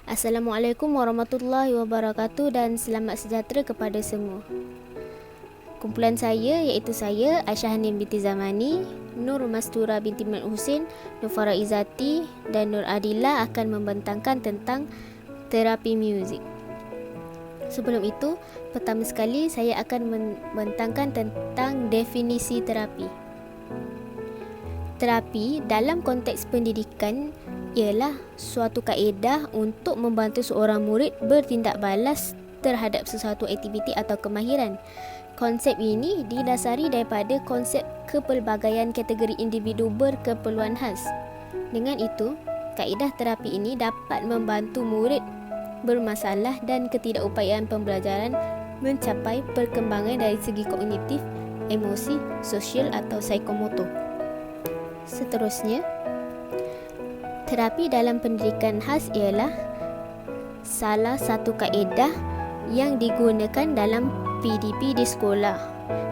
Assalamualaikum warahmatullahi wabarakatuh dan selamat sejahtera kepada semua. Kumpulan saya iaitu saya, Aisyah Hanim binti Zamani, Nur Mastura binti Mat Husin, Nur Farah Izzati dan Nur Adila akan membentangkan tentang terapi muzik. Sebelum itu, pertama sekali saya akan membentangkan tentang definisi terapi. Terapi dalam konteks pendidikan ialah suatu kaedah untuk membantu seorang murid bertindak balas terhadap sesuatu aktiviti atau kemahiran. Konsep ini didasari daripada konsep kepelbagaian kategori individu berkeperluan khas. Dengan itu, kaedah terapi ini dapat membantu murid bermasalah dan ketidakupayaan pembelajaran mencapai perkembangan dari segi kognitif, emosi, sosial atau psikomotor. Seterusnya, terapi dalam pendidikan khas ialah salah satu kaedah yang digunakan dalam PDP di sekolah.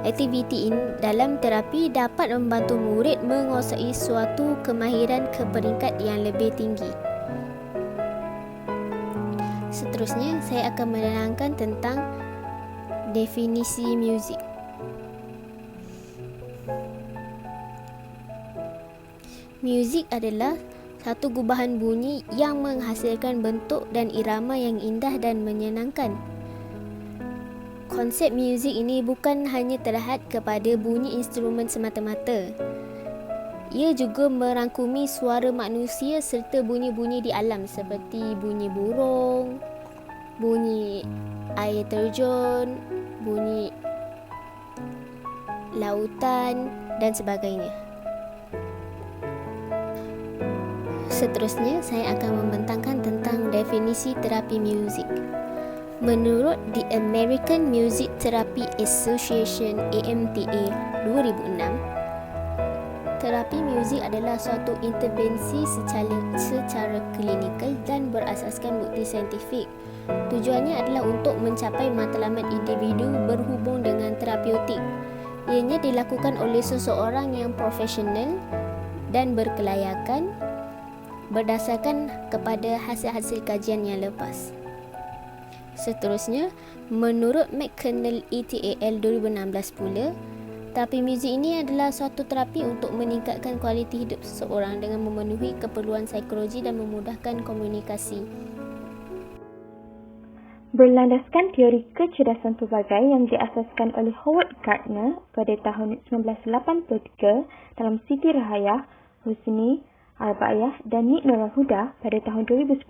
Aktiviti ini dalam terapi dapat membantu murid menguasai suatu kemahiran ke peringkat yang lebih tinggi. Seterusnya, saya akan menerangkan tentang definisi muzik. Muzik adalah satu gubahan bunyi yang menghasilkan bentuk dan irama yang indah dan menyenangkan. Konsep muzik ini bukan hanya terhad kepada bunyi instrumen semata-mata. Ia juga merangkumi suara manusia serta bunyi-bunyi di alam seperti bunyi burung, bunyi air terjun, bunyi lautan dan sebagainya. Seterusnya, saya akan membentangkan tentang definisi terapi muzik. Menurut The American Music Therapy Association (AMTA) 2006, terapi muzik adalah suatu intervensi secara klinikal dan berasaskan bukti saintifik. Tujuannya adalah untuk mencapai matlamat individu berhubung dengan terapeutik. Ianya dilakukan oleh seseorang yang profesional dan berkelayakan berdasarkan kepada hasil-hasil kajian yang lepas. Seterusnya, menurut McConnell et al. 2016 pula, terapi muzik ini adalah suatu terapi untuk meningkatkan kualiti hidup seseorang dengan memenuhi keperluan psikologi dan memudahkan komunikasi. Berlandaskan teori kecerdasan pelbagai yang diasaskan oleh Howard Gardner pada tahun 1983 dalam Siti Rahayah, Husni, Arba'iyah dan Nik Nurul Huda pada tahun 2011,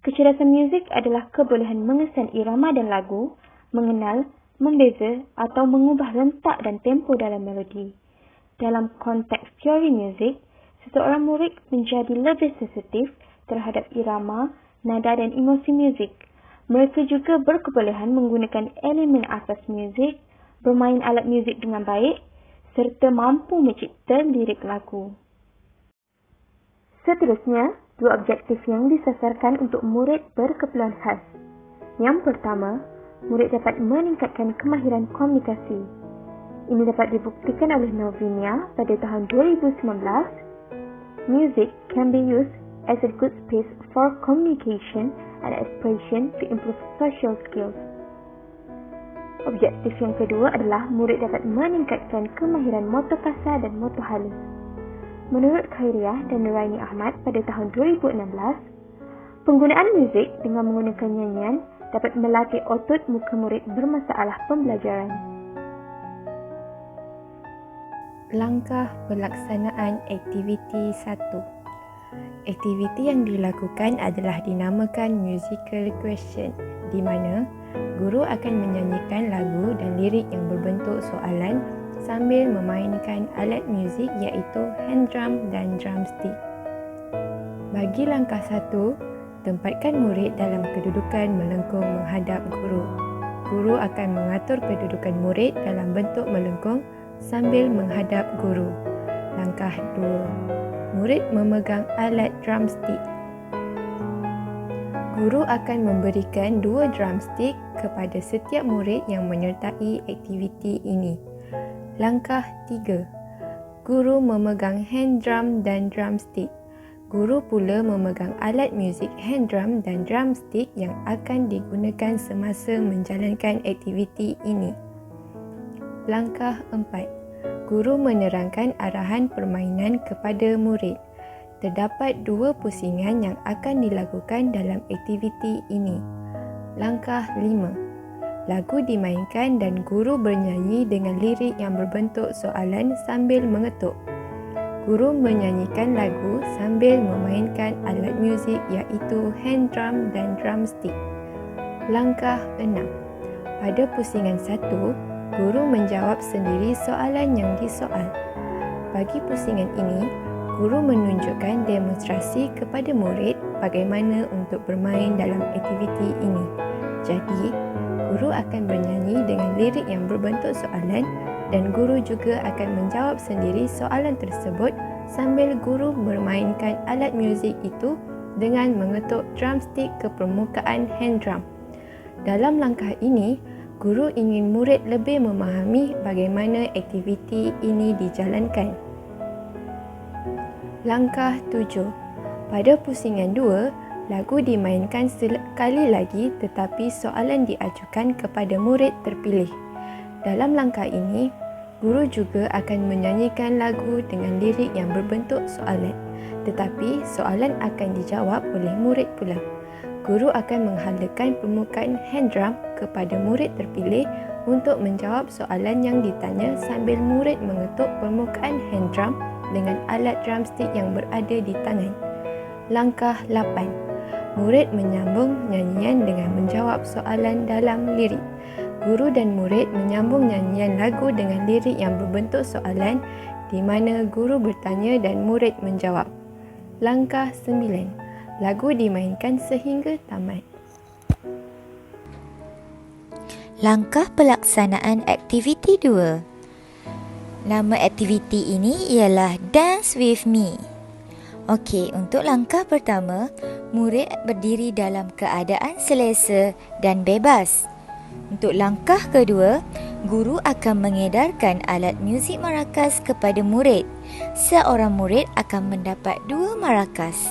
kecerdasan muzik adalah kebolehan mengesan irama dan lagu, mengenal, membeza atau mengubah rentak dan tempo dalam melodi. Dalam konteks teori muzik, seseorang murid menjadi lebih sensitif terhadap irama, nada dan emosi muzik. Mereka juga berkebolehan menggunakan elemen asas muzik, bermain alat muzik dengan baik serta mampu mencipta lirik lagu. Seterusnya, dua objektif yang disasarkan untuk murid berkeperluan khas. Yang pertama, murid dapat meningkatkan kemahiran komunikasi. Ini dapat dibuktikan oleh Novinia pada tahun 2019. Music can be used as a good space for communication and expression to improve social skills. Objektif yang kedua adalah murid dapat meningkatkan kemahiran motor kasar dan motor halus. Menurut Khairiyah dan Nuraini Ahmad pada tahun 2016, penggunaan muzik dengan menggunakan nyanyian dapat melatih otot muka murid bermasalah pembelajaran. Langkah pelaksanaan aktiviti 1. Aktiviti yang dilakukan adalah dinamakan musical question, di mana guru akan menyanyikan lagu dan lirik yang berbentuk soalan sambil memainkan alat muzik iaitu hand drum dan drumstick. Bagi langkah 1, tempatkan murid dalam kedudukan melengkung menghadap guru. Guru akan mengatur kedudukan murid dalam bentuk melengkung sambil menghadap guru. Langkah 2, murid memegang alat drumstick. Guru akan memberikan 2 drumstick kepada setiap murid yang menyertai aktiviti ini. Langkah 3, guru memegang hand drum dan drumstick. Guru pula memegang alat muzik hand drum dan drumstick yang akan digunakan semasa menjalankan aktiviti ini. Langkah 4. Guru menerangkan arahan permainan kepada murid. Terdapat 2 pusingan yang akan dilakukan dalam aktiviti ini. Langkah 5. Lagu dimainkan dan guru bernyanyi dengan lirik yang berbentuk soalan sambil mengetuk. Guru menyanyikan lagu sambil memainkan alat muzik iaitu hand drum dan drumstick. Langkah 6. Pada pusingan 1, guru menjawab sendiri soalan yang disoal. Bagi pusingan ini, guru menunjukkan demonstrasi kepada murid bagaimana untuk bermain dalam aktiviti ini. Jadi, guru akan bernyanyi dengan lirik yang berbentuk soalan dan guru juga akan menjawab sendiri soalan tersebut sambil guru bermainkan alat muzik itu dengan mengetuk drumstick ke permukaan hand drum. Dalam langkah ini, guru ingin murid lebih memahami bagaimana aktiviti ini dijalankan. Langkah 7. Pada pusingan 2, lagu dimainkan sekali lagi tetapi soalan diajukan kepada murid terpilih. Dalam langkah ini, guru juga akan menyanyikan lagu dengan lirik yang berbentuk soalan, tetapi soalan akan dijawab oleh murid pula. Guru akan menghalakan permukaan hand drum kepada murid terpilih untuk menjawab soalan yang ditanya sambil murid mengetuk permukaan hand drum dengan alat drumstick yang berada di tangan. Langkah 8. Murid menyambung nyanyian dengan menjawab soalan dalam lirik. Guru dan murid menyambung nyanyian lagu dengan lirik yang berbentuk soalan di mana guru bertanya dan murid menjawab. Langkah 9. Lagu dimainkan sehingga tamat. Langkah pelaksanaan aktiviti 2. Nama aktiviti ini ialah Dance With Me. Okey, untuk langkah pertama, murid berdiri dalam keadaan selesa dan bebas. Untuk langkah kedua, guru akan mengedarkan alat muzik marakas kepada murid. Seorang murid akan mendapat 2 marakas.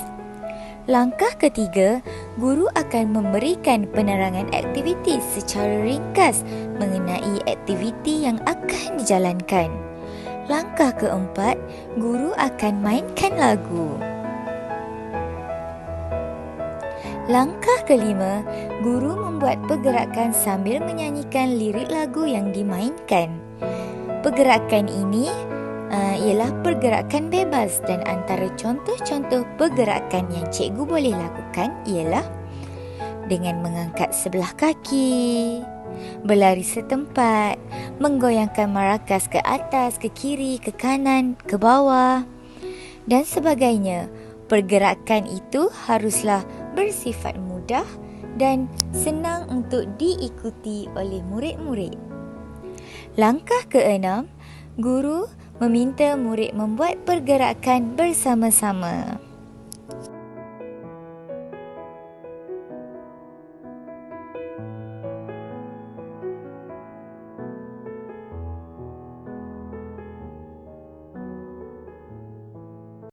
Langkah ketiga, guru akan memberikan penerangan aktiviti secara ringkas mengenai aktiviti yang akan dijalankan. Langkah keempat, guru akan mainkan lagu. Langkah kelima, guru membuat pergerakan sambil menyanyikan lirik lagu yang dimainkan. Pergerakan ini ialah pergerakan bebas dan antara contoh-contoh pergerakan yang cikgu boleh lakukan ialah dengan mengangkat sebelah kaki, berlari setempat, menggoyangkan marakas ke atas, ke kiri, ke kanan, ke bawah dan sebagainya. Pergerakan itu haruslah bersifat mudah dan senang untuk diikuti oleh murid-murid. Langkah keenam, guru meminta murid membuat pergerakan bersama-sama.